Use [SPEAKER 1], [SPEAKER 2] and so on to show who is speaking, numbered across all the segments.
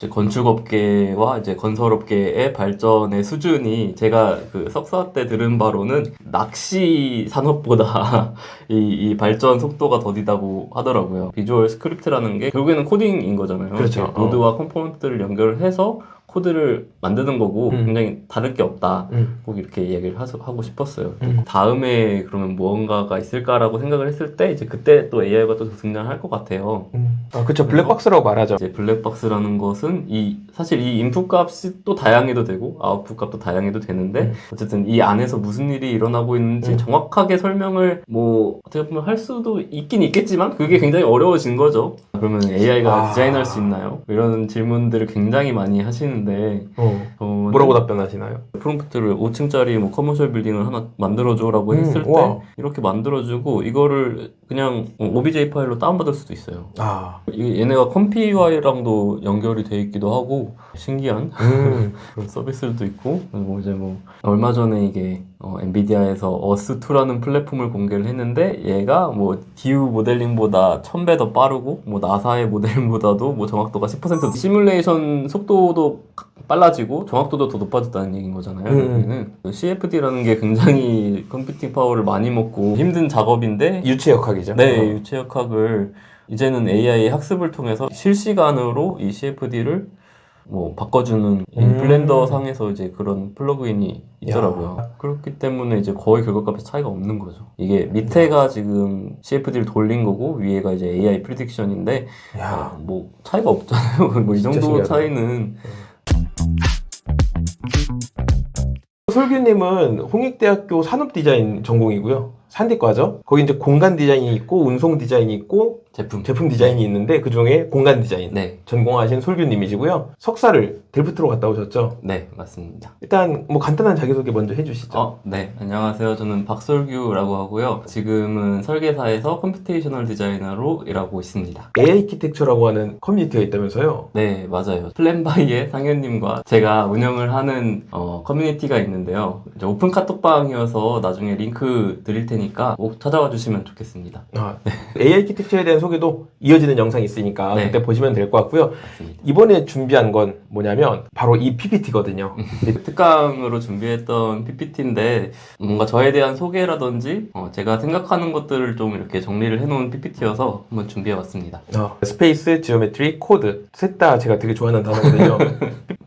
[SPEAKER 1] 이제 건축업계와 이제 건설업계의 발전의 수준이 제가 그 석사 때 들은 바로는 낚시 산업보다 이 발전 속도가 더디다고 하더라고요. 비주얼 스크립트라는 게 결국에는 코딩인 거잖아요.
[SPEAKER 2] 그렇죠.
[SPEAKER 1] 노드와 컴포넌트를 연결해서 코드를 만드는 거고 굉장히 다를 게 없다. 꼭 이렇게 얘기를 하고 싶었어요. 다음에 그러면 무언가가 있을까라고 생각을 했을 때 이제 그때 또 AI가 또 등장할 것 같아요.
[SPEAKER 2] 아, 그쵸. 블랙박스라고 말하죠.
[SPEAKER 1] 이제 블랙박스라는 것은 사실 이 인풋 값이 또 다양해도 되고 아웃풋 값도 다양해도 되는데 어쨌든 이 안에서 무슨 일이 일어나고 있는지 정확하게 설명을 뭐 어떻게 보면 할 수도 있긴 있겠지만 그게 굉장히 어려워진 거죠. 그러면 AI가 디자인할 수 있나요? 이런 질문들을 굉장히 많이 하시는데
[SPEAKER 2] 뭐라고 답변하시나요?
[SPEAKER 1] 프롬프트를 5층짜리 뭐 커머셜 빌딩을 하나 만들어줘라고 했을 때 이렇게 만들어주고 이거를 그냥 OBJ 파일로 다운받을 수도 있어요. 얘네가 컴피UI랑도 연결이 돼 있기도 하고 신기한 그런 서비스들도 있고 그리고 이제 뭐 얼마 전에 이게 엔비디아에서 어스2라는 플랫폼을 공개를 했는데 얘가 뭐 DU 모델링보다 1000배 더 빠르고 뭐 나사의 모델보다도 뭐 정확도가 10% 시뮬레이션 속도도 빨라지고 정확도도 더 높아졌다는 얘기인 거잖아요. CFD라는 게 굉장히 컴퓨팅 파워를 많이 먹고 힘든 작업인데
[SPEAKER 2] 유체역학이죠.
[SPEAKER 1] 네, 유체역학을 이제는 AI 학습을 통해서 실시간으로 이 CFD를 뭐 바꿔주는 블렌더 상에서 이제 그런 플러그인이 있더라고요. 그렇기 때문에 이제 거의 결과값에 차이가 없는 거죠. 이게 밑에가 지금 CFD를 돌린 거고 위에가 이제 AI 프리딕션인데 뭐 차이가 없잖아요. 뭐 이 정도
[SPEAKER 2] 신기하다.
[SPEAKER 1] 차이는.
[SPEAKER 2] 솔규님은 홍익대학교 산업디자인 전공이고요. 산디과죠. 거기 이제 공간 디자인이 있고 운송 디자인이 있고 제품 디자인이 있는데 그 중에 공간 디자인 전공하신 솔규님이시고요. 석사를 델프트로 갔다 오셨죠?
[SPEAKER 1] 네, 맞습니다.
[SPEAKER 2] 일단 뭐 간단한 자기소개 먼저 해주시죠.
[SPEAKER 1] 네, 안녕하세요. 저는 박솔규라고 하고요. 지금은 설계사에서 컴퓨테이셔널 디자이너로 일하고 있습니다.
[SPEAKER 2] AI 키텍처라고 하는 커뮤니티가 있다면서요?
[SPEAKER 1] 네, 맞아요. 플랜바이의 상현님과 제가 운영을 하는 커뮤니티가 있는데요. 이제 오픈 카톡방이어서 나중에 링크 드릴 테니까 꼭 찾아와 주시면 좋겠습니다.
[SPEAKER 2] AI 키텍처에 대한 소개도 이어지는 영상이 있으니까 그때 보시면 될 것 같고요.
[SPEAKER 1] 맞습니다.
[SPEAKER 2] 이번에 준비한 건 뭐냐면 바로 이 PPT거든요.
[SPEAKER 1] 특강으로 준비했던 PPT인데 뭔가 저에 대한 소개라든지 제가 생각하는 것들을 좀 이렇게 정리를 해놓은 PPT여서 한번 준비해봤습니다.
[SPEAKER 2] 스페이스, 지오메트리, 코드 셋 다 제가 되게 좋아하는 단어거든요.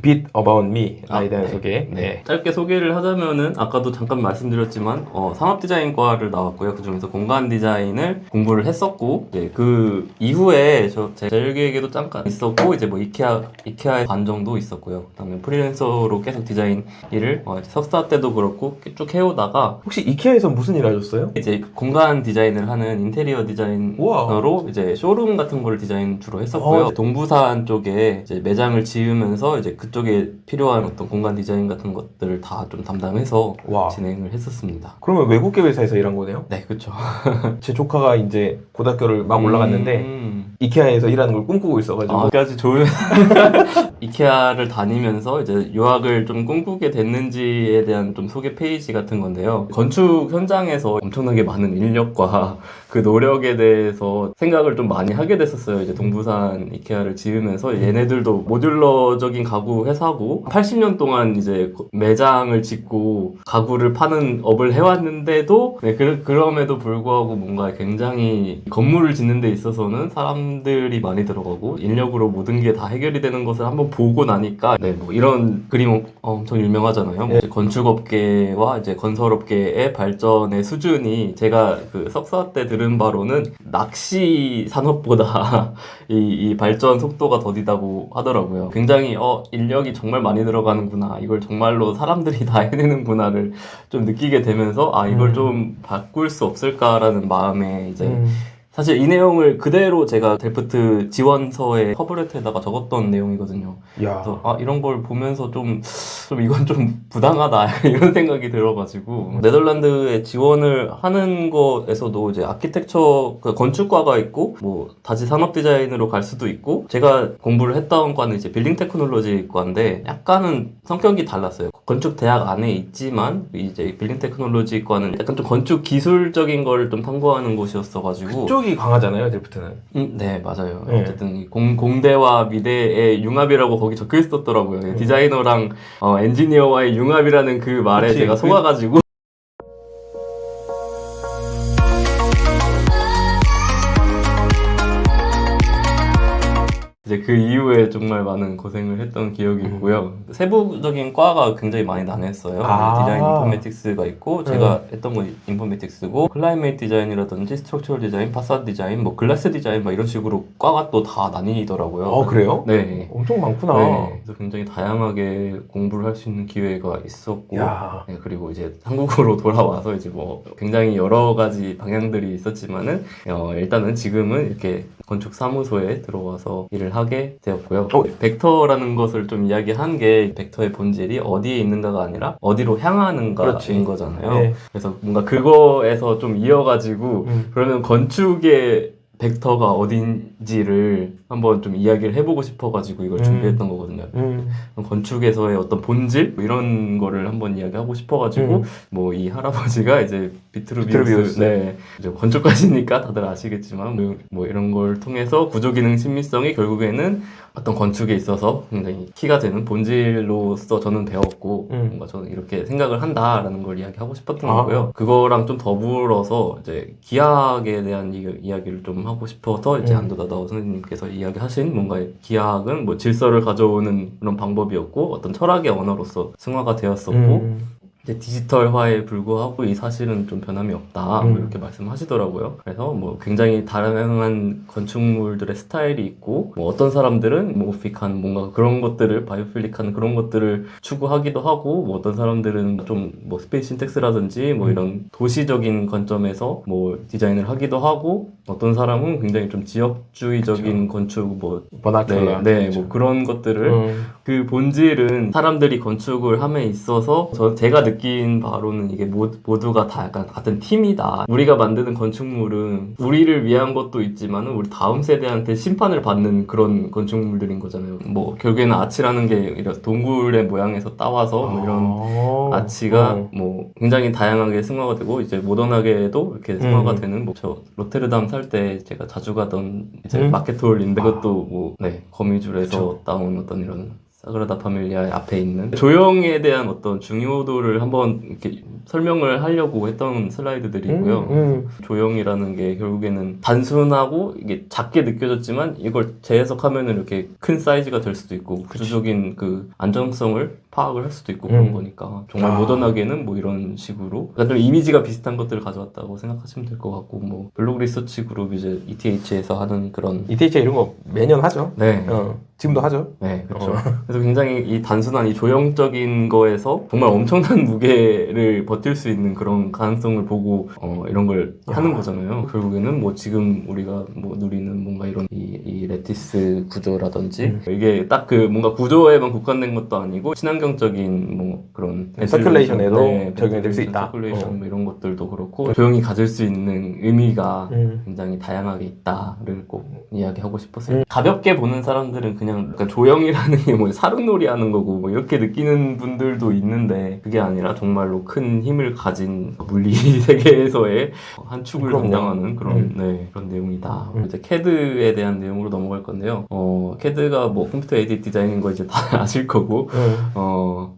[SPEAKER 2] Bit about me에 대한 소개.
[SPEAKER 1] 짧게 소개를 하자면은 아까도 잠깐 말씀드렸지만 산업디자인과를 나왔고요. 그 중에서 공간 디자인을 공부를 했었고 그 이후에 제 자율계획에도 잠깐 있었고 이제 뭐 이케아의 반 정도 있었고요. 그다음에 프리랜서로 계속 디자인 일을 석사 때도 그렇고 쭉 해오다가
[SPEAKER 2] 혹시 이케아에서 무슨 일 하셨어요?
[SPEAKER 1] 이제 공간 디자인을 하는 인테리어 디자이너로 이제 쇼룸 같은 걸 디자인 주로 했었고요. 동부산 쪽에 이제 매장을 지으면서 이제 그쪽에 필요한 어떤 공간 디자인 같은 것들을 다 좀 담당해서 진행을 했었습니다.
[SPEAKER 2] 그러면 외국계 회사에서 일한 거네요?
[SPEAKER 1] 네, 그렇죠.
[SPEAKER 2] 제 조카가 이제 고등학교를 막 올라갔는데 이케아에서 일하는 걸 꿈꾸고 있어가지고
[SPEAKER 1] 여기까지 좋은 이케아를 다니면서 이제 유학을 좀 꿈꾸게 됐는지에 대한 좀 소개 페이지 같은 건데요. 건축 현장에서 엄청나게 많은 인력과 그 노력에 대해서 생각을 좀 많이 하게 됐었어요. 이제 동부산 이케아를 지으면서 얘네들도 모듈러적인 가구 회사고 80년 동안 이제 매장을 짓고 가구를 파는 업을 해왔는데도 그럼에도 불구하고 뭔가 굉장히 건물을 짓는 데 있어서는 사람들이 많이 들어가고 인력으로 모든 게 다 해결이 되는 것을 한번 보고 나니까 뭐 이런 그림 엄청 유명하잖아요. 이제 건축업계와 이제 건설업계의 발전의 수준이 제가 그 석사 때 들은 바로는 낚시 산업보다 이 발전 속도가 더디다고 하더라고요. 굉장히 인력이 정말 많이 들어가는구나. 이걸 정말로 사람들이 다 해내는구나를 좀 느끼게 되면서 이걸 좀 바꿀 수 없을까라는 마음에 이제 사실 이 내용을 그대로 제가 델프트 지원서의 커버레터에다가 적었던 내용이거든요. 그래서 이런 걸 보면서 좀 이건 좀 부당하다 이런 생각이 들어가지고 네덜란드에 지원을 하는 거에서도 이제 아키텍처 건축과가 있고 뭐 다시 산업 디자인으로 갈 수도 있고 제가 공부를 했던 과는 이제 빌딩 테크놀로지 과인데 약간은 성격이 달랐어요. 건축 대학 안에 있지만 이제 빌딩 테크놀로지 과는 약간 좀 건축 기술적인 걸 좀 탐구하는 곳이었어가지고
[SPEAKER 2] 건축이 강하잖아요, 드리프트는.
[SPEAKER 1] 네, 맞아요.
[SPEAKER 2] 네.
[SPEAKER 1] 어쨌든 이 공대와 미대의 융합이라고 거기 적혀 있었더라고요. 디자이너랑 엔지니어와의 융합이라는 그 말에
[SPEAKER 2] 그치,
[SPEAKER 1] 제가 속아가지고 이제 그 이후에 정말 많은 고생을 했던 기억이 있고요. 세부적인 과가 굉장히 많이 나뉘었어요. 디자인 인포메틱스가 있고, 제가 했던 건 인포메틱스고, 클라이메이트 디자인이라든지 스트럭처럴 디자인, 파사드 디자인, 뭐 글라스 디자인 막 이런 식으로 과가 또 다 나뉘더라고요.
[SPEAKER 2] 그래요?
[SPEAKER 1] 네.
[SPEAKER 2] 엄청 많구나.
[SPEAKER 1] 네. 그래서 굉장히 다양하게 공부를 할 수 있는 기회가 있었고, 네, 그리고 이제 한국으로 돌아와서 이제 뭐 굉장히 여러 가지 방향들이 있었지만은 일단은 지금은 이렇게 건축 사무소에 들어와서 일을 하게 되었고요. 벡터라는 것을 좀 이야기한 게 벡터의 본질이 어디에 있는가가 아니라 어디로 향하는가인 거잖아요. 네. 그래서 뭔가 그거에서 좀 이어가지고 그러면 건축의 벡터가 어딘지를 한번 좀 이야기를 해보고 싶어가지고 이걸 준비했던 거거든요. 건축에서의 어떤 본질 뭐 이런 거를 한번 이야기하고 싶어가지고 뭐 이 할아버지가 이제 비트루비우스 네, 이제 건축가시니까 다들 아시겠지만 뭐 이런 걸 통해서 구조기능 친밀성이 결국에는 어떤 건축에 있어서 굉장히 키가 되는 본질로서 저는 배웠고 뭔가 저는 이렇게 생각을 한다라는 걸 이야기하고 싶었던 거고요. 그거랑 좀 더불어서 이제 기하학에 대한 이야기를 좀 하고 싶어서 이제 안도다다오 선생님께서 이야기하신 뭔가 기하학은 뭐 질서를 가져오는 그런 방법이었고 어떤 철학의 언어로서 승화가 되었었고 이제 디지털화에 불구하고 이 사실은 좀 변함이 없다 뭐 이렇게 말씀하시더라고요. 그래서 뭐 굉장히 다양한 건축물들의 스타일이 있고 뭐 어떤 사람들은 모피한 뭔가 그런 것들을 바이오필릭한 그런 것들을 추구하기도 하고 뭐 어떤 사람들은 좀 뭐 스페이스 신텍스라든지 뭐 이런 도시적인 관점에서 뭐 디자인을 하기도 하고 어떤 사람은 굉장히 좀 지역주의적인 건축 뭐
[SPEAKER 2] 버나큘라
[SPEAKER 1] 네, 뭐 그런 것들을 그 본질은 사람들이 건축을 함에 있어서 제가 느낀 바로는 이게 모두가 다 약간 같은 팀이다. 우리가 만드는 건축물은 우리를 위한 것도 있지만 우리 다음 세대한테 심판을 받는 그런 건축물들인 거잖아요. 뭐 결국에는 아치라는 게 이런 동굴의 모양에서 따와서 뭐 이런 아치가 뭐 굉장히 다양하게 승화가 되고 이제 모던하게도 이렇게 승화가 되는 뭐 저 로테르담 살 때 제가 자주 가던 이제 마켓홀인데 그것도 뭐 네, 거미줄에서 따온 어떤 이런 사그라다 파밀리아의 앞에 있는 조형에 대한 어떤 중요도를 한번 이렇게 설명을 하려고 했던 슬라이드들이고요. 조형이라는 게 결국에는 단순하고 이게 작게 느껴졌지만 이걸 재해석하면은 이렇게 큰 사이즈가 될 수도 있고 구조적인 그 안정성을 파악을 할 수도 있고 그런 거니까 정말 모던하게는 뭐 이런 식으로 그러니까 좀 이미지가 비슷한 것들을 가져왔다고 생각하시면 될 것 같고 뭐 블록 리서치 그룹 이제 ETH에서 하는 그런
[SPEAKER 2] ETH 이런 거 매년 하죠.
[SPEAKER 1] 네.
[SPEAKER 2] 지금도 하죠.
[SPEAKER 1] 네, 그렇죠. 그래서 굉장히 이 단순한 이 조형적인 거에서 정말 엄청난 무게를 버틸 수 있는 그런 가능성을 보고 이런 걸 하는 거잖아요. 결국에는 뭐 지금 우리가 뭐 누리는 뭔가 이런 이 레티스 구조라든지 이게 딱 그 뭔가 구조에만 국한된 것도 아니고 친환경적인 뭐 그런
[SPEAKER 2] 서큘레이션에도 적용될 수 있다.
[SPEAKER 1] 서큘레이션 뭐 이런 것들도 그렇고 조형이 가질 수 있는 의미가 굉장히 다양하게 있다를 꼭 이야기하고 싶었어요. 가볍게 보는 사람들은 그냥 그러니까 조형이라는 게 뭐 사릉놀이 하는 거고 뭐 이렇게 느끼는 분들도 있는데 그게 아니라 정말로 큰 힘을 가진 물리 세계에서의 한 축을 담당하는 그런 그런 내용이다. 이제 CAD에 대한 내용으로 넘어갈 건데요. CAD가 뭐 컴퓨터 에디트 디자인인 거 이제 다 아실 거고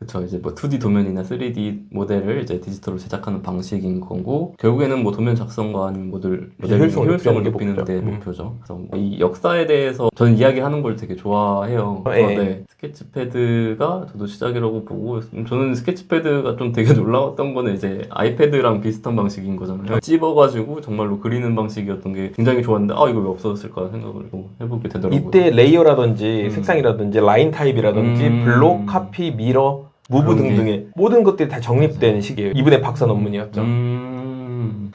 [SPEAKER 1] 그쵸 이제 뭐 2D 도면이나 3D 모델을 이제 디지털로 제작하는 방식인 거고 결국에는 뭐 도면 작성과 아니면 모델 효율성을 높이는 데 목표죠. 그래서 이 역사에 대해서 저는 이야기하는 걸 되게 좋아해요. 네. 스케치패드가 저도 시작이라고 보고 저는 스케치패드가 좀 되게 놀라웠던 거는 이제 아이패드랑 비슷한 방식인 거잖아요. 찝어가지고 정말로 그리는 방식이었던 게 굉장히 좋았는데 이거 왜 없어졌을까 생각을 해보게 되더라고요.
[SPEAKER 2] 이때 레이어라든지 색상이라든지 라인 타입이라든지 블록, 카피, 미러, 무브 등등의 모든 것들이 다 정립된 시기예요. 이분의 박사 논문이었죠.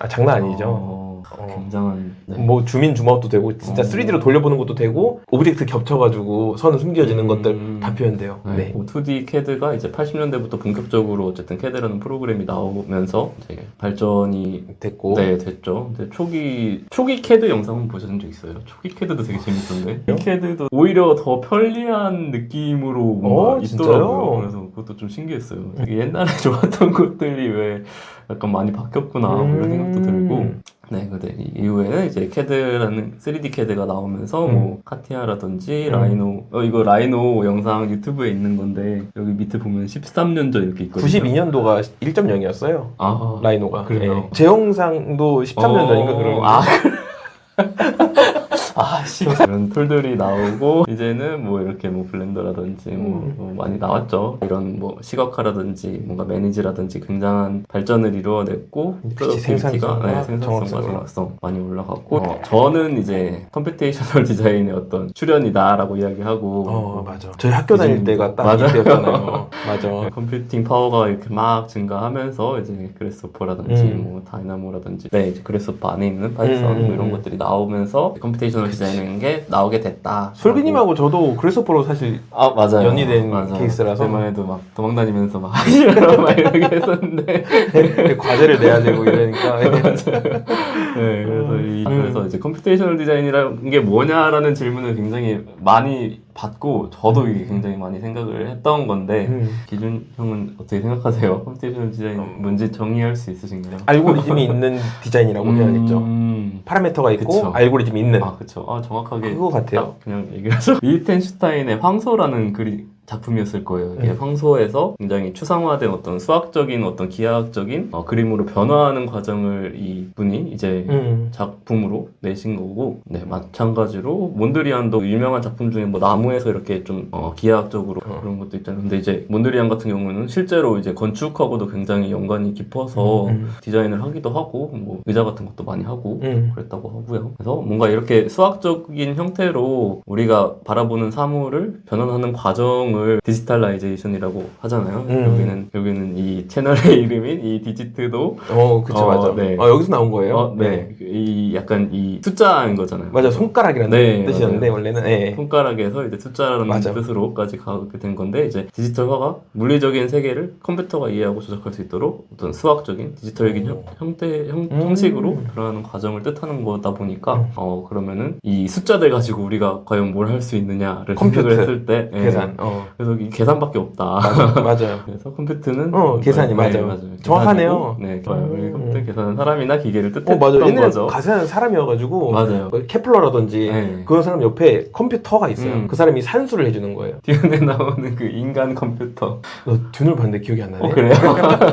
[SPEAKER 2] 장난 아니죠.
[SPEAKER 1] 굉장한
[SPEAKER 2] 뭐 주민 주마우도 되고 진짜 3D로 돌려보는 것도 되고 오브젝트 겹쳐가지고 선을 숨겨지는 것들 다 표현돼요.
[SPEAKER 1] 네. 뭐 2D CAD가 이제 80년대부터 본격적으로 어쨌든 CAD라는 프로그램이 나오면서 이제 발전이
[SPEAKER 2] 됐고
[SPEAKER 1] 됐죠. 근데 초기 CAD 영상은 보신 적 있어요? 초기 CAD도 되게 재밌던데. 이 CAD도 오히려 더 편리한 느낌으로 뭔가 있더라고요. 그래서 그것도 좀 신기했어요. 되게 옛날에 좋았던 것들이 왜 약간 많이 바뀌었구나 뭐 이런 생각도 들고. 네, 근데 이후에는 이제 CAD라는 3D CAD가 나오면서 뭐 카티아라든지 라이노, 이거 라이노 영상 유튜브에 있는 건데 여기 밑에 보면 13년 전 이렇게 있거든요.
[SPEAKER 2] 92년도가 1.0이었어요.
[SPEAKER 1] 아,
[SPEAKER 2] 라이노가.
[SPEAKER 1] 그래요?
[SPEAKER 2] 예. 제 영상도 13년 전인가 그러는데.
[SPEAKER 1] 이런 툴들이 나오고 이제는 뭐 이렇게 뭐 블렌더라든지 뭐 많이 나왔죠. 이런 뭐 시각화라든지 뭔가 매니지라든지 굉장한 발전을 이루어냈고
[SPEAKER 2] 생산성과
[SPEAKER 1] 생산성과 정확성 많이 올라갔고 저는 이제 컴퓨테이셔널 디자인의 어떤 출연이다라고 이야기하고
[SPEAKER 2] 맞아. 저희 학교 다닐 때가 딱 이때였잖아요. 맞아.
[SPEAKER 1] 컴퓨팅 파워가 이렇게 막 증가하면서 이제 그래스호퍼라든지 뭐 다이나모라든지 이제 그래스호퍼 안에 있는 파이썬 뭐 이런 것들이 나오면서 컴퓨테이셔널 디자인인 게 나오게 됐다.
[SPEAKER 2] 솔비님하고 저도 그래서포로 사실
[SPEAKER 1] 맞아요.
[SPEAKER 2] 연이된 케이스라서
[SPEAKER 1] 그때만 해도 막 도망다니면서 막 하시라고 막 이렇게 했었는데
[SPEAKER 2] 과제를 내야 되고 이러니까
[SPEAKER 1] 맞아요. 네, 그래서 이제 컴퓨테이셔널 디자인이라는 게 뭐냐라는 질문을 굉장히 많이 받고 저도 이게 굉장히 많이 생각을 했던 건데 기준 형은 어떻게 생각하세요? 컴퓨테이셔널 디자인 뭔지 정의할 수 있으신가요?
[SPEAKER 2] 알고리즘이 있는 디자인이라고 해야겠죠. 파라미터가 있고
[SPEAKER 1] 그쵸.
[SPEAKER 2] 알고리즘이 있는.
[SPEAKER 1] 그렇죠. 정확하게
[SPEAKER 2] 그거 같아요.
[SPEAKER 1] 그냥 얘기하죠. 리히텐슈타인의 황소라는 작품이었을 거예요. 이게 황소에서 굉장히 추상화된 어떤 수학적인 어떤 기하학적인 그림으로 변화하는 과정을 이 분이 이제 작품으로 내신 거고, 네, 마찬가지로 몬드리안도 유명한 작품 중에 뭐 나무에서 이렇게 좀 기하학적으로 그런 것도 있잖아요. 근데 이제 몬드리안 같은 경우는 실제로 이제 건축하고도 굉장히 연관이 깊어서 디자인을 하기도 하고 뭐 의자 같은 것도 많이 하고 그랬다고 하고요. 그래서 뭔가 이렇게 수학적인 형태로 우리가 바라보는 사물을 변환하는 과정을 디지털라이제이션이라고 하잖아요. 여기는 이 채널의 이름인 이 디지트도
[SPEAKER 2] 그쵸, 맞아.
[SPEAKER 1] 네.
[SPEAKER 2] 여기서 나온 거예요?
[SPEAKER 1] 네. 이 약간 이 숫자인 거잖아요.
[SPEAKER 2] 맞아, 손가락이라는 뜻이었는데 원래는
[SPEAKER 1] 손가락에서 이제 숫자라는 뜻으로까지 가게 된 건데, 이제 디지털화가 물리적인 세계를 컴퓨터가 이해하고 조작할 수 있도록 어떤 수학적인 디지털적인 형식으로 변화하는 과정을 뜻하는 거다 보니까 그러면은 이 숫자들 가지고 우리가 과연 뭘 할 수 있느냐를 생각을 했을 때
[SPEAKER 2] 계산.
[SPEAKER 1] 그래서 이 계산밖에 없다.
[SPEAKER 2] 맞아요.
[SPEAKER 1] 그래서 컴퓨터는
[SPEAKER 2] 계산이 맞아요. 정확하네요.
[SPEAKER 1] 네, 우리 컴퓨터 계산은 사람이나 기계를 뜻했던
[SPEAKER 2] 맞아요. 옛날에
[SPEAKER 1] 거죠.
[SPEAKER 2] 가사는 사람이어가지고
[SPEAKER 1] 맞아요.
[SPEAKER 2] 케플러라든지 그런 사람 옆에 컴퓨터가 있어요. 그 사람이 산수를 해주는 거예요.
[SPEAKER 1] 듀에 나오는 그 인간 컴퓨터.
[SPEAKER 2] 너 듀를 봤는데 기억이 안 나네.
[SPEAKER 1] 그래요?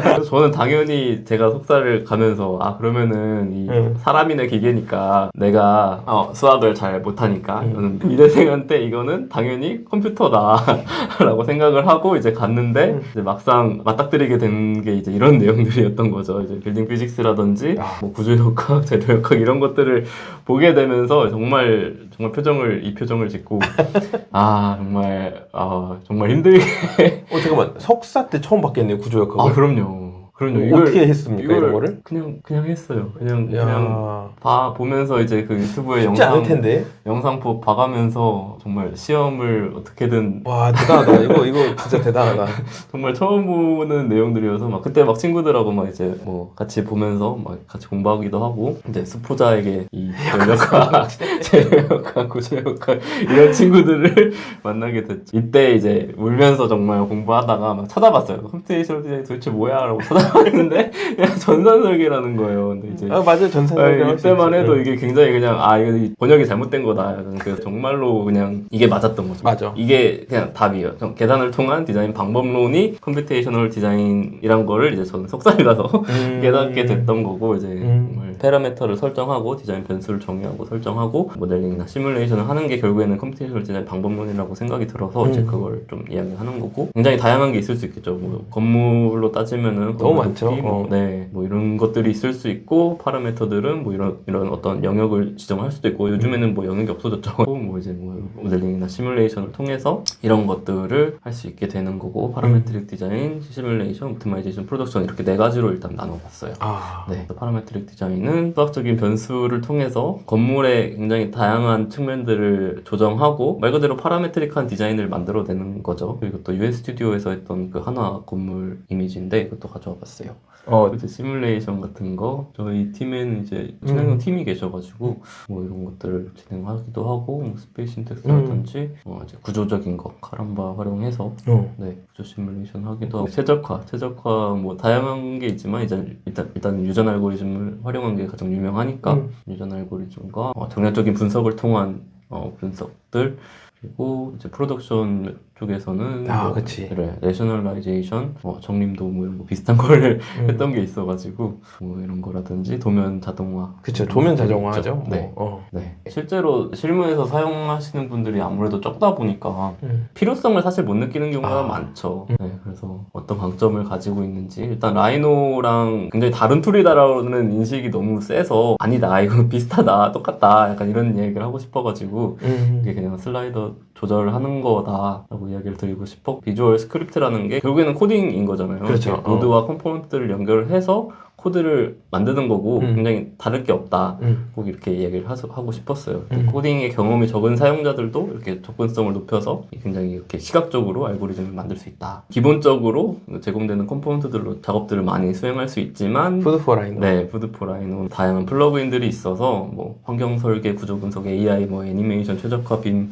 [SPEAKER 1] 그래서 저는 당연히 제가 석사를 가면서 그러면은 이 사람이나 기계니까 내가 수학을 잘 못하니까 저는 미대생한테 이거는 당연히 컴퓨터다 라고 생각을 하고 이제 갔는데 이제 막상 맞닥뜨리게 된 게 이제 이런 내용들이었던 거죠. 이제 빌딩 피직스라든지 뭐 구조역학, 재료역학 이런 것들을 보게 되면서 정말 이 표정을 짓고 정말 힘들게
[SPEAKER 2] 잠깐만, 석사 때 처음 봤겠네요, 구조역학을.
[SPEAKER 1] 그럼요.
[SPEAKER 2] 이걸 어떻게 했습니까, 이런 거를?
[SPEAKER 1] 그냥 했어요. 그냥 보면서 이제 그 유튜브에
[SPEAKER 2] 쉽지 않을 텐데.
[SPEAKER 1] 영상 봐가면서 정말 시험을 어떻게든.
[SPEAKER 2] 와, 대단하다. 이거 진짜 대단하다.
[SPEAKER 1] 정말 처음 보는 내용들이어서 그때 친구들하고 이제 같이 보면서 같이 공부하기도 하고, 이제 수포자에게 이 전력학, 재료역학, 구조역학 이런 친구들을 만나게 됐죠. 이때 이제 울면서 정말 공부하다가 찾아봤어요. 컴퓨테이션 디자인 도대체 뭐야? 라고 찾아봤는데 그냥 전산설계라는 거예요. 근데 이제
[SPEAKER 2] 맞아요, 전산설계.
[SPEAKER 1] 이때만 해도 이게 굉장히 그냥 이거 번역이 잘못된 거다. 그래서 정말로 그냥 이게 맞았던 거죠.
[SPEAKER 2] 맞아.
[SPEAKER 1] 이게 그냥 답이에요. 계산을 통한 디자인 방법론이 컴퓨테이셔널 디자인이란 거를 이제 저는 석사를 가서 깨닫게 됐던 거고, 이제 정말 파라미터를 설정하고 디자인 변수를 정의하고 설정하고 모델링이나 시뮬레이션을 하는 게 결국에는 컴퓨테이셔널 디자인 방법론이라고 생각이 들어서 이제 그걸 좀 이야기하는 거고, 굉장히 다양한 게 있을 수 있겠죠. 건물로 따지면은
[SPEAKER 2] 너무 많죠.
[SPEAKER 1] 이런 것들이 있을 수 있고, 파라미터들은 이런 어떤 영역을 지정할 수도 있고, 요즘에는 영역이 없어졌죠. 모델링이나 시뮬레이션을 통해서 이런 것들을 할 수 있게 되는 거고, 파라메트릭 디자인, 시뮬레이션, 옵티마이제이션, 프로덕션 이렇게 네 가지로 일단 나눠봤어요. 네, 파라메트릭 디자인은 디자인은 수학적인 변수를 통해서 건물의 굉장히 다양한 측면들을 조정하고 말 그대로 파라메트릭한 디자인을 만들어내는 거죠. 그리고 또 UN 스튜디오에서 했던 그 한화 건물 이미지인데 이것도 가져와 봤어요. 이제 시뮬레이션 같은 거 저희 팀에는 이제 진행형 팀이 계셔가지고 뭐 이런 것들을 진행하기도 하고 뭐 스페이스 신텍스라든지 이제 구조적인 거 카람바 활용해서 네 구조 시뮬레이션 하기도 하고 최적화 뭐 다양한 게 있지만 이제 일단 유전 알고리즘을 활용한 게 가장 유명하니까 유전 알고리즘과 정략적인 분석을 통한 분석들 그리고 이제 프로덕션 쪽에서는
[SPEAKER 2] 그치.
[SPEAKER 1] 레셔널라이제이션, 정림도 뭐 이런 거 비슷한 걸 했던 게 있어가지고 뭐 이런 거라든지 도면 자동화.
[SPEAKER 2] 그쵸. 도면 자동화죠.
[SPEAKER 1] 네. 네. 실제로 실무에서 사용하시는 분들이 아무래도 적다 보니까 필요성을 사실 못 느끼는 경우가 많죠. 네. 그래서 어떤 강점을 가지고 있는지 일단 라이노랑 굉장히 다른 툴이다라는 인식이 너무 세서 아니다 이거 비슷하다 똑같다 약간 이런 얘기를 하고 싶어가지고 이게 그냥 슬라이더 조절하는 거다라고 이야기를 드리고 싶어. 비주얼 스크립트라는 게 결국에는 코딩인 거잖아요.
[SPEAKER 2] 그렇죠.
[SPEAKER 1] 노드와 컴포넌트를 연결해서 코드를 만드는 거고 굉장히 다를 게 없다. 꼭 이렇게 이야기를 하고 싶었어요. 코딩의 경험이 적은 사용자들도 이렇게 접근성을 높여서 굉장히 이렇게 시각적으로 알고리즘을 만들 수 있다. 기본적으로 제공되는 컴포넌트들로 작업들을 많이 수행할 수 있지만
[SPEAKER 2] 푸드 포 라이노.
[SPEAKER 1] 네, 푸드 포 라이노 다양한 플러그인들이 있어서 뭐 환경 설계, 구조 분석, AI, 뭐 애니메이션, 최적화, 빔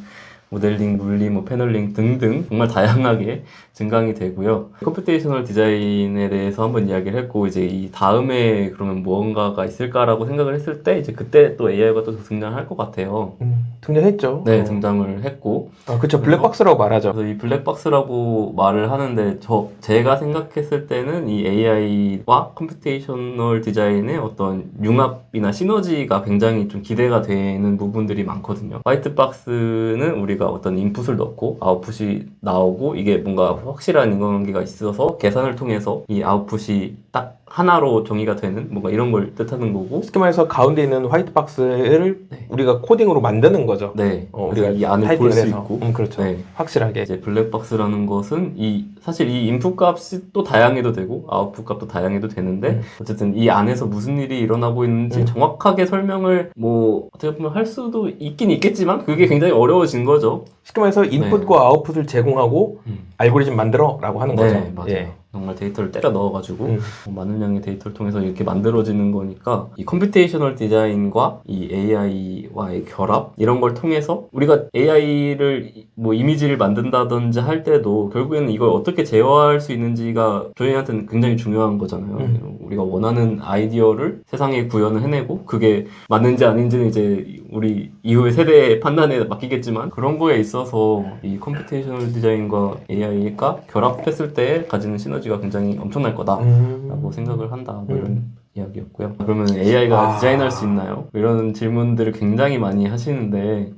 [SPEAKER 1] 모델링, 물리, 뭐 패널링 등등 정말 다양하게 증강이 되고요. 컴퓨테이셔널 디자인에 대해서 한번 이야기를 했고 이제 이 다음에 그러면 무언가가 있을까라고 생각을 했을 때 이제 그때 또 AI가 또 등장할 것 같아요.
[SPEAKER 2] 등장했죠.
[SPEAKER 1] 네, 등장을 했고.
[SPEAKER 2] 그쵸. 블랙박스라고 말하죠.
[SPEAKER 1] 그래서 이 블랙박스라고 말을 하는데 제가 생각했을 때는 이 AI와 컴퓨테이셔널 디자인의 어떤 융합이나 시너지가 굉장히 좀 기대가 되는 부분들이 많거든요. 화이트박스는 우리가 어떤 인풋을 넣고 아웃풋이 나오고 이게 뭔가 확실한 인과관계가 있어서 계산을 통해서 이 아웃풋이 딱 하나로 정의가 되는 뭔가 이런 걸 뜻하는 거고
[SPEAKER 2] 쉽게 말해서 가운데 있는 화이트박스를 우리가 코딩으로 만드는 거죠.
[SPEAKER 1] 네.
[SPEAKER 2] 우리가
[SPEAKER 1] 이 안을 볼 수 있고
[SPEAKER 2] 그렇죠.
[SPEAKER 1] 네.
[SPEAKER 2] 확실하게
[SPEAKER 1] 이제 블랙박스라는 것은 사실 이 인풋 값이 또 다양해도 되고 아웃풋 값도 다양해도 되는데 어쨌든 이 안에서 무슨 일이 일어나고 있는지 정확하게 설명을 뭐 어떻게 보면 할 수도 있긴 있겠지만 그게 굉장히 어려워진 거죠.
[SPEAKER 2] 쉽게 말해서 인풋과 아웃풋을 제공하고 알고리즘 만들어라고 하는 거죠.
[SPEAKER 1] 네, 맞아요. 정말 데이터를 때려 넣어가지고 많은 양의 데이터를 통해서 이렇게 만들어지는 거니까 이 컴퓨테이셔널 디자인과 이 AI와의 결합 이런 걸 통해서 우리가 AI를 뭐 이미지를 만든다든지 할 때도 결국에는 이걸 어떻게 제어할 수 있는지가 저희한테는 굉장히 중요한 거잖아요. 우리가 원하는 아이디어를 세상에 구현을 해내고 그게 맞는지 아닌지는 이제 우리 이후의 세대의 판단에 맡기겠지만 그런 거에 있어서 이 컴퓨테이셔널 디자인과 AI가 결합했을 때 가지는 시너지가 굉장히 엄청날 거다라고 생각을 한다. 뭐 이런 이야기였고요. 그러면 AI가 디자인할 수 있나요? 이런 질문들을 굉장히 많이 하시는데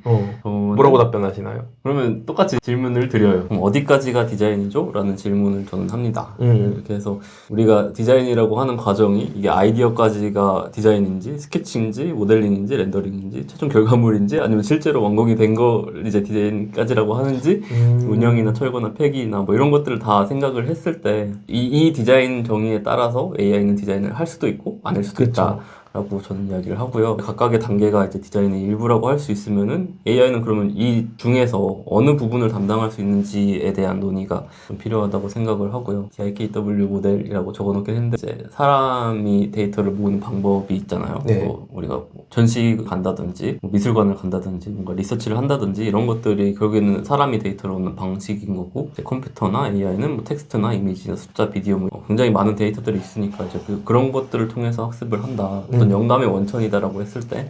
[SPEAKER 2] 뭐라고 답변하시나요?
[SPEAKER 1] 그러면 똑같이 질문을 드려요. 그럼 어디까지가 디자인이죠? 라는 질문을 저는 합니다. 이렇게 해서 우리가 디자인이라고 하는 과정이 이게 아이디어까지가 디자인인지 스케치인지 모델링인지 렌더링인지 최종 결과물인지 아니면 실제로 완공이 된 걸 이제 디자인까지라고 하는지 운영이나 철거나 폐기나 뭐 이런 것들을 다 생각을 했을 때 이 디자인 정의에 따라서 AI는 디자인을 할 수도 있고 아닐 수도 있다. 라고 저는 이야기를 하고요. 각각의 단계가 이제 디자인의 일부라고 할 수 있으면은 AI는 그러면 이 중에서 어느 부분을 담당할 수 있는지에 대한 논의가 좀 필요하다고 생각을 하고요. DIKW 모델이라고 적어놓긴 했는데 이제 사람이 데이터를 모으는 방법이 있잖아요. 뭐 우리가 전시 간다든지 뭐 미술관을 간다든지 뭔가 리서치를 한다든지 이런 것들이 결국에는 사람이 데이터를 얻는 방식인 거고 이제 컴퓨터나 AI는 뭐 텍스트나 이미지나 숫자, 비디오 뭐 굉장히 많은 데이터들이 있으니까 이제 그런 것들을 통해서 학습을 한다. 어떤 영감의 원천이다라고 했을 때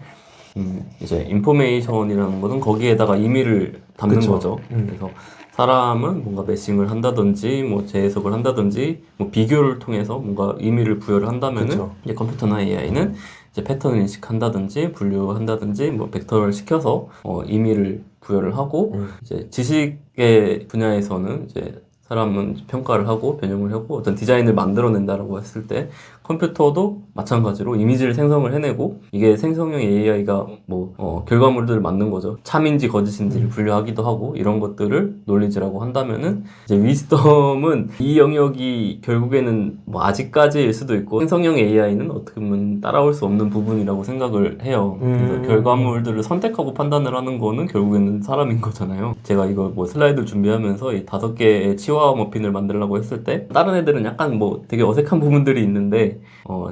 [SPEAKER 1] 이제 인포메이션이라는 것은 거기에다가 의미를 담는 거죠. 그래서 사람은 뭔가 매싱을 한다든지 뭐 재해석을 한다든지 뭐 비교를 통해서 뭔가 의미를 부여를 한다면은 이제 컴퓨터나 AI는 이제 패턴을 인식한다든지 분류한다든지 뭐 벡터를 시켜서 의미를 부여를 하고 이제 지식의 분야에서는 이제 사람은 평가를 하고 변형을 하고 어떤 디자인을 만들어낸다라고 했을 때 컴퓨터도 마찬가지로 이미지를 생성을 해내고 이게 생성형 AI가 결과물들을 만든 거죠. 참인지 거짓인지를 분류하기도 하고 이런 것들을 논리지라고 한다면은 이제 위즈덤은 이 영역이 결국에는 아직까지일 수도 있고 생성형 AI는 어떻게 보면 따라올 수 없는 부분이라고 생각을 해요. 그래서 결과물들을 선택하고 판단을 하는 거는 결국에는 사람인 거잖아요. 제가 이거 슬라이드 준비하면서 이 5개의 치와와 머핀을 만들려고 했을 때 다른 애들은 약간 되게 어색한 부분들이 있는데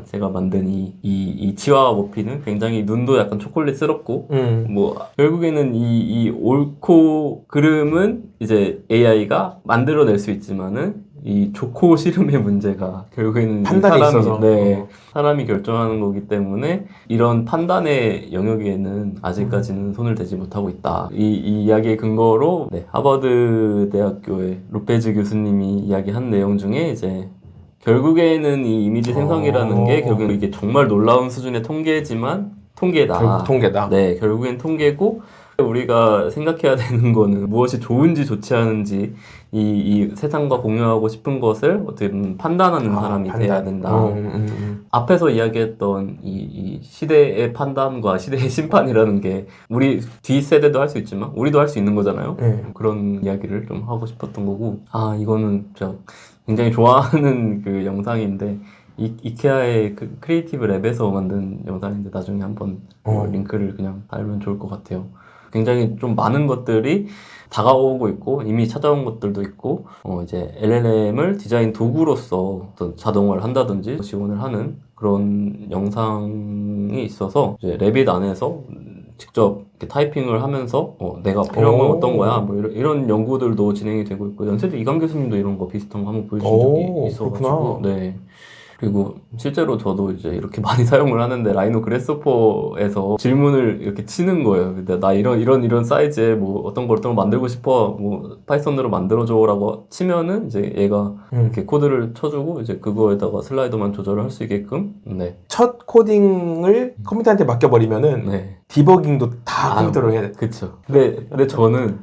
[SPEAKER 1] 제가 만든 이 치와와 머핀은 굉장히 눈도 약간 초콜릿스럽고 결국에는 이 옳고 그름은 이제 AI가 만들어낼 수 있지만은 이 좋고 싫음의 문제가 결국에는
[SPEAKER 2] 판단이 있어서
[SPEAKER 1] 사람이 결정하는 거기 때문에 이런 판단의 영역에는 아직까지는 손을 대지 못하고 있다. 이 이야기의 근거로 하버드 대학교의 로페즈 교수님이 이야기한 내용 중에 이제 결국에는 이 이미지 생성이라는 게 결국엔 이게 정말 놀라운 수준의 통계지만 통계다.
[SPEAKER 2] 결국 통계다.
[SPEAKER 1] 네, 결국엔 통계고 우리가 생각해야 되는 거는 무엇이 좋은지 좋지 않은지 이 세상과 공유하고 싶은 것을 어떻게 보면 판단하는 사람이 돼야 된다. 앞에서 이야기했던 이 시대의 판단과 시대의 심판이라는 게 우리 뒷세대도 할 수 있지만 우리도 할 수 있는 거잖아요. 그런 이야기를 좀 하고 싶었던 거고 이거는 제가 굉장히 좋아하는 그 영상인데 이케아의 그 크리에이티브 랩에서 만든 영상인데 나중에 한번 링크를 그냥 달면 좋을 것 같아요. 굉장히 좀 많은 것들이 다가오고 있고 이미 찾아온 것들도 있고 이제 LLM을 디자인 도구로서 어떤 자동화를 한다든지 지원을 하는 그런 영상이 있어서 이제 레빗 안에서 직접 이렇게 타이핑을 하면서 내가 필요한 건 어떤 거야 이런 연구들도 진행이 되고 있고 연세대 이강 교수님도 이런 거 비슷한 거 한번 보여준 적이 있어가지고 네. 그리고 실제로 저도 이제 이렇게 많이 사용을 하는데 라이노 그래스호퍼에서 질문을 이렇게 치는 거예요. 근데 나 이런 사이즈에 어떤 걸 만들고 싶어 파이썬으로 만들어줘라고 치면은 이제 얘가 이렇게 코드를 쳐주고 이제 그거에다가 슬라이더만 조절을 할 수 있게끔
[SPEAKER 2] 첫 코딩을 컴퓨터한테 맡겨버리면은 디버깅도 다 컴퓨터로 해야 돼.
[SPEAKER 1] 그쵸. 근데 저는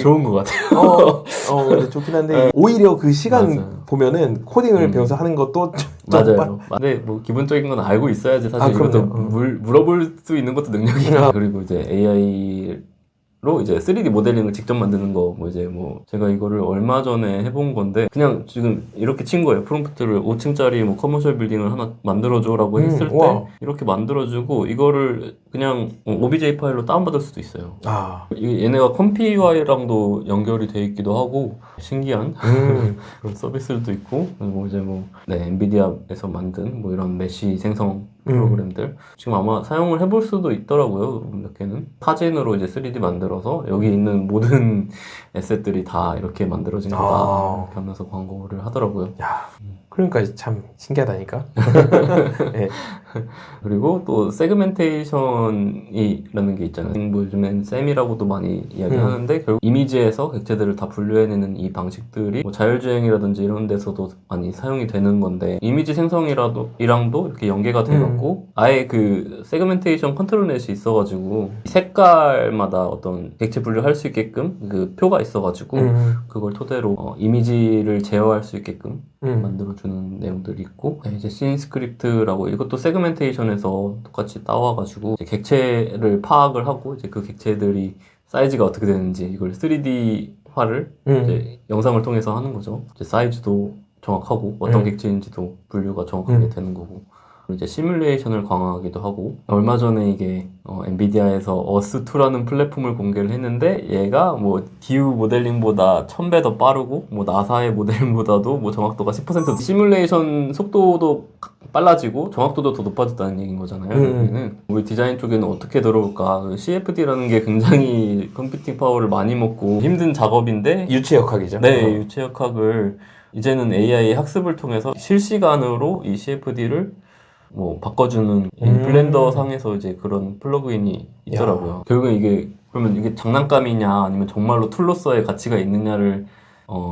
[SPEAKER 1] 좋은 것 같아요.
[SPEAKER 2] 근데 좋긴 한데 오히려 그 시간 보면은 코딩을 배워서 하는 것도
[SPEAKER 1] 맞아요. 근데 기본적인 건 알고 있어야지 사실 이것도 물어볼 수 있는 것도 능력이야. 그리고 이제 AI로 이제 3D 모델링을 직접 만드는 거 제가 이거를 얼마 전에 해본 건데 그냥 지금 이렇게 친 거예요. 프롬프트를 5층짜리 커머셜 빌딩을 하나 만들어줘라고 했을 때 이렇게 만들어주고 이거를 그냥 OBJ 파일로 다운받을 수도 있어요. 얘네가 컴피UI랑도 연결이 돼 있기도 하고 신기한 그런 서비스들도 있고 그리고 이제 엔비디아에서 만든 이런 메쉬 생성 프로그램들 지금 아마 사용을 해볼 수도 있더라고요. 몇 개는 사진으로 이제 3D 만들어서 여기 있는 모든 에셋들이 다 이렇게 만들어진 거다 이렇게 하면서 광고를 하더라고요.
[SPEAKER 2] 그러니까 참 신기하다니까.
[SPEAKER 1] 네. 그리고 또 세그멘테이션이라는 게 있잖아요. 요즘엔 셈이라고도 많이 이야기하는데 결국 이미지에서 객체들을 다 분류해내는 이 방식들이 자율주행이라든지 이런 데서도 많이 사용이 되는 건데 이미지 생성이랑도 이렇게 연계가 돼갖고 아예 그 세그멘테이션 컨트롤 넷이 있어가지고 색깔마다 어떤 객체 분류할 수 있게끔 그 표가 있어가지고 그걸 토대로 이미지를 제어할 수 있게끔 만들어주는 내용들이 있고 이제 씬 스크립트라고 이것도 세그멘테이션에서 똑같이 따와가지고 이제 객체를 파악을 하고 이제 그 객체들이 사이즈가 어떻게 되는지 이걸 3D화를 이제 영상을 통해서 하는 거죠. 이제 사이즈도 정확하고 어떤 객체인지도 분류가 정확하게 되는 거고 이제 시뮬레이션을 강화하기도 하고 얼마 전에 이게 엔비디아에서 어스2라는 플랫폼을 공개를 했는데 얘가 디우 모델링보다 1000배 더 빠르고 나사의 모델보다도 정확도가 10% 시뮬레이션 속도도 빨라지고 정확도도 더 높아졌다는 얘기인 거잖아요. 우리 디자인 쪽에는 어떻게 들어올까? CFD라는 게 굉장히 컴퓨팅 파워를 많이 먹고 힘든 작업인데
[SPEAKER 2] 유체역학이죠.
[SPEAKER 1] 네, 유체역학을 이제는 AI 학습을 통해서 실시간으로 이 CFD를 바꿔주는 이 블렌더 상에서 이제 그런 플러그인이 있더라고요. 결국엔 그러면 이게 장난감이냐 아니면 정말로 툴로서의 가치가 있느냐를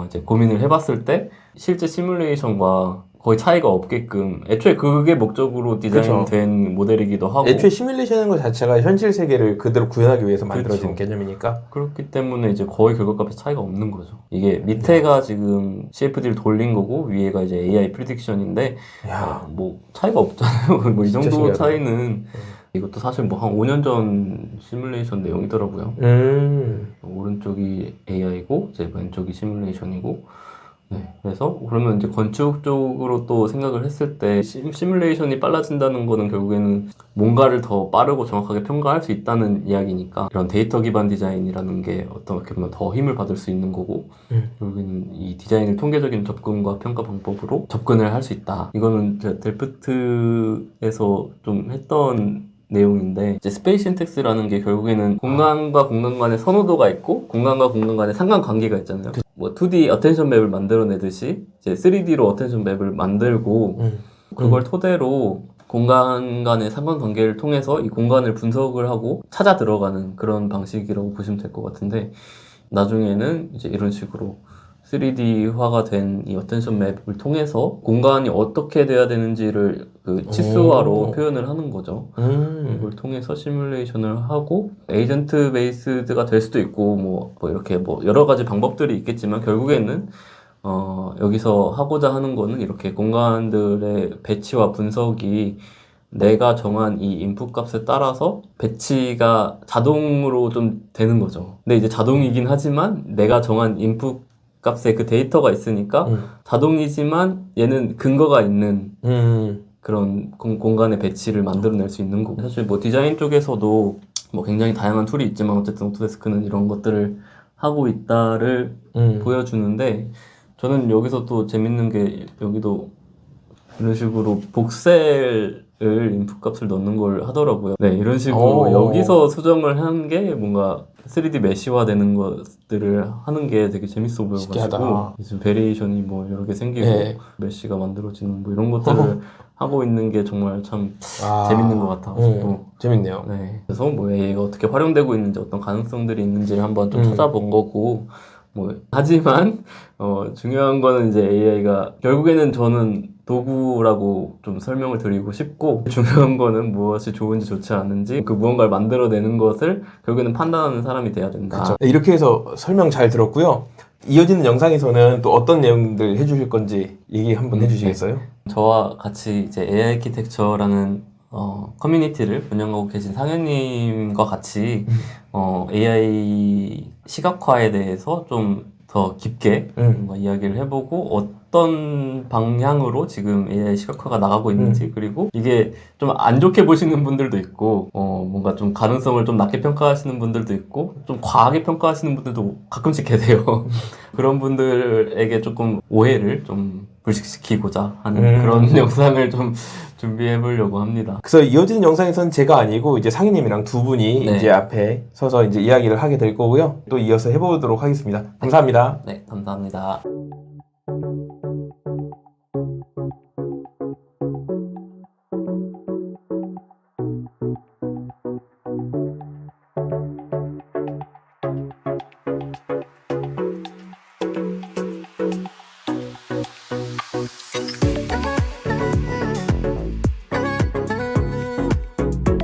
[SPEAKER 1] 이제 고민을 해봤을 때 실제 시뮬레이션과 거의 차이가 없게끔 애초에 그게 목적으로 디자인된 모델이기도 하고
[SPEAKER 2] 애초에 시뮬레이션인 것 자체가 현실 세계를 그대로 구현하기 위해서 만들어진 개념이니까
[SPEAKER 1] 그렇기 때문에 이제 거의 결과값에서 차이가 없는 거죠. 이게 밑에가 지금 CFD를 돌린 거고 위에가 이제 AI 프리딕션인데 뭐 차이가 없잖아요. 뭐 이 정도
[SPEAKER 2] 신기하다.
[SPEAKER 1] 차이는 이것도 사실 뭐 한 5년 전 시뮬레이션 내용이더라고요. 오른쪽이 AI고 이제 왼쪽이 시뮬레이션이고 네, 그래서 그러면 이제 건축 쪽으로 또 생각을 했을 때 시뮬레이션이 빨라진다는 거는 결국에는 뭔가를 더 빠르고 정확하게 평가할 수 있다는 이야기니까 이런 데이터 기반 디자인이라는 게 어떻게 보면 더 힘을 받을 수 있는 거고 결국에는 이 디자인을 통계적인 접근과 평가 방법으로 접근을 할 수 있다. 이거는 델프트에서 좀 했던 내용인데 이제 스페이스 신텍스라는 게 결국에는 공간과 공간 간의 선호도가 있고 공간과 공간 간의 상관관계가 있잖아요. 뭐 2D 어텐션 맵을 만들어내듯이 이제 3D로 어텐션 맵을 만들고 그걸 토대로 공간 간의 상관관계를 통해서 이 공간을 분석을 하고 찾아 들어가는 그런 방식이라고 보시면 될 것 같은데 나중에는 이제 이런 식으로 3D화가 된 이 어텐션 맵을 통해서 공간이 어떻게 돼야 되는지를 그 치수화로 표현을 하는 거죠. 이걸 통해서 시뮬레이션을 하고 에이전트 베이스드가 될 수도 있고 뭐 이렇게 뭐 여러 가지 방법들이 있겠지만 결국에는 여기서 하고자 하는 거는 이렇게 공간들의 배치와 분석이 내가 정한 이 인풋 값에 따라서 배치가 자동으로 좀 되는 거죠. 근데 이제 자동이긴 하지만 내가 정한 인풋 값에 그 데이터가 있으니까 자동이지만 얘는 근거가 있는 그런 공간의 배치를 만들어낼 수 있는 거고 사실 뭐 디자인 쪽에서도 뭐 굉장히 다양한 툴이 있지만 어쨌든 오토데스크는 이런 것들을 하고 있다를 보여주는데 저는 여기서 또 재밌는 게 여기도 이런 식으로 복셀을 인풋 값을 넣는 걸 하더라고요. 네, 이런 식으로 여기서 수정을 하는 게 뭔가 3D 메시화 되는 것들을 하는 게 되게 재밌어 보여가지고 지금 베리에이션이 뭐 여러 개 생기고 메시가 만들어지는 뭐 이런 것들을 하고 있는 게 정말 참 재밌는 것 같아가지고
[SPEAKER 2] 재밌네요.
[SPEAKER 1] 네, 그래서 뭐 AI가 어떻게 활용되고 있는지 어떤 가능성들이 있는지를 한번 좀 찾아본 거고 뭐 하지만 중요한 거는 이제 AI가 결국에는 저는 도구라고 좀 설명을 드리고 싶고 중요한 거는 무엇이 좋은지 좋지 않은지 그 무언가를 만들어내는 것을 결국에는 판단하는 사람이 돼야 된다.
[SPEAKER 2] 그쵸. 이렇게 해서 설명 잘 들었고요. 이어지는 영상에서는 또 어떤 내용들 해주실 건지 얘기 한번 해주시겠어요?
[SPEAKER 1] 저와 같이 이제 AI 아키텍처라는 커뮤니티를 운영하고 계신 상현님과 같이 AI 시각화에 대해서 좀 더 깊게 뭔가 이야기를 해보고 어떤 방향으로 지금 AI 시각화가 나가고 있는지 그리고 이게 좀 안 좋게 보시는 분들도 있고 뭔가 좀 가능성을 좀 낮게 평가하시는 분들도 있고 좀 과하게 평가하시는 분들도 가끔씩 계세요. 그런 분들에게 조금 오해를 좀 불식시키고자 하는 그런 영상을 좀 준비해 보려고 합니다.
[SPEAKER 2] 그래서 이어지는 영상에서는 제가 아니고 이제 상희님이랑 두 분이 이제 앞에 서서 이제 이야기를 하게 될 거고요. 또 이어서 해보도록 하겠습니다. 감사합니다.
[SPEAKER 1] 네, 감사합니다.